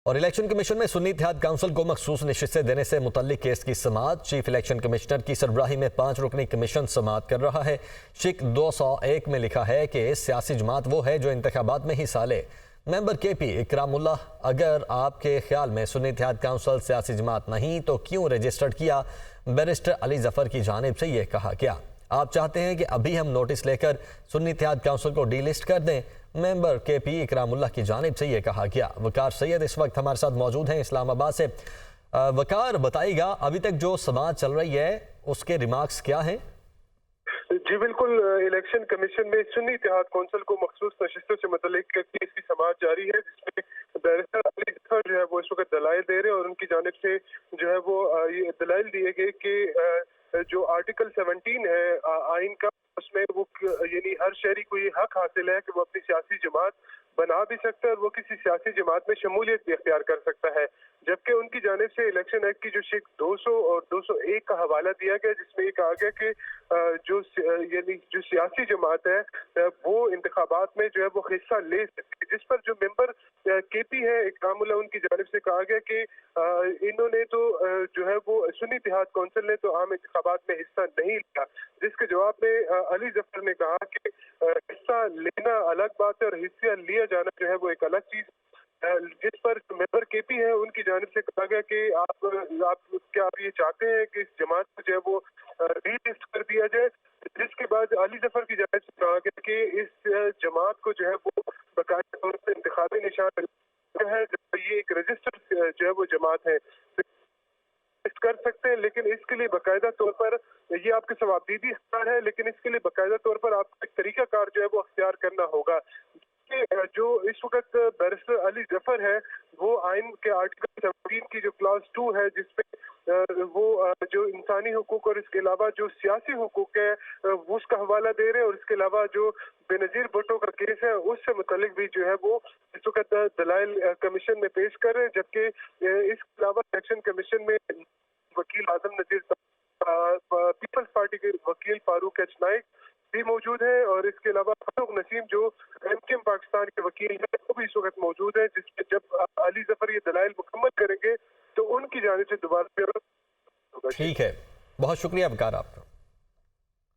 اور election commission میں سنی اتحاد کونسل کو مخصوص نشستیں دینے سے متعلق کیس کی سماعت چیف الیکشن کمشنر کی سربراہی میں 5 رکنی کمیشن سماعت کر رہا ہے۔ شک 201 میں لکھا ہے کہ سیاسی جماعت وہ ہے جو انتخابات میں حصہ لے۔ ممبر کے پی اکرام اللہ، اگر آپ کے خیال میں سنی اتحاد کونسل سیاسی جماعت نہیں تو کیوں رجسٹرڈ کیا؟ بیرسٹر علی ظفر کی جانب سے یہ کہا گیا۔ آپ چاہتے ہیں کہ ابھی ہم نوٹس لے کر سنی اتحاد کونسل کو ڈی لسٹ کر دیں؟ ممبر کے پی اکرام اللہ کی جانب سے یہ کہا گیا۔ وقار سید اس وقت ہمارے ساتھ موجود ہیں اسلام آباد سے۔ وقار بتائیے گا ابھی تک جو سماعت چل رہی ہے اس کے ریمارکس کیا ہیں؟ جی بالکل، الیکشن کمیشن میں سنی اتحاد کونسل کو مخصوص نشستوں سے متعلق کیس کی سماعت جاری ہے، جس میں بیرسٹر علی ظفر جو ہے وہ اس وقت دلائل دے رہے ہیں، اور ان کی جانب سے جو ہے وہ یہ دلائل دیے گئے کہ جو آرٹیکل 17 ہے آئین کا، اس میں وہ یعنی ہر شہری کو یہ حق حاصل ہے کہ وہ اپنی سیاسی جماعت بنا بھی سکتا ہے اور وہ کسی سیاسی جماعت میں شمولیت بھی اختیار کر سکتا ہے۔ جبکہ ان کی جانب سے الیکشن ایکٹ کی جو شک 200 اور 201 کا حوالہ دیا گیا، جس میں یہ کہا گیا کہ جو سیاسی جماعت ہے وہ انتخابات میں جو ہے وہ حصہ لے سکتی ہے، جس پر جو ممبر کے پی ہے اکرام اللہ، ان کی جانب سے کہا گیا کہ انہوں نے تو جو ہے وہ سنی اتحاد کونسل نے تو عام انتخابات میں حصہ نہیں لیا، جس کے جواب میں علی ظفر نے کہا کہ حصہ لینا الگ بات ہے اور حصہ لیا جانا جو ہے وہ ایک الگ چیز، جس پر ممبر کے پی ہے ان کی جانب سے کہا گیا کہ آپ یہ چاہتے ہیں کہ اس جماعت کو جو ہے وہ ری لسٹ کر دیا جائے، جس کے بعد علی ظفر کی جانب سے کہا گیا کہ اس جماعت کو جو ہے وہ باقاعدہ طور پر انتخابی نشان ہے، یہ ایک رجسٹر جو ہے وہ جماعت ہے کر سکتے ہیں، لیکن اس کے لیے باقاعدہ طور پر یہ آپ کے ثوابدیدی اختیار ہے، لیکن اس کے لیے باقاعدہ طور پر آپ کو ایک طریقہ کار جو ہے وہ اختیار کرنا ہوگا۔ جو اس وقت بیرسٹر علی ظفر ہے وہ آئین کے آرٹیکل 17 کی جو کلاس 2 ہے، جس پہ وہ جو انسانی حقوق اور اس کے علاوہ جو سیاسی حقوق ہے وہ اس کا حوالہ دے رہے ہیں، اور اس کے علاوہ جو بے نظیر بھٹو کا کیس ہے اس سے متعلق بھی جو ہے وہ اس وقت دلائل کمیشن میں پیش کر رہے ہیں۔ جبکہ اس کے علاوہ الیکشن کمیشن میں وکیل اعظم نذیر، پیپلز پارٹی کے وکیل فاروق ایچ نائک بھی موجود ہیں، اور اس کے علاوہ فاروق نسیم جو ایم پاکستان کے وکیل ہیں وہ بھی اس وقت موجود ہیں، جس میں جب علی ظفر یہ دلائل مکمل کریں گے تو ان کی جانب سے دوبارہ ٹھیک ہے، بہت شکریہ وقار آپ کا۔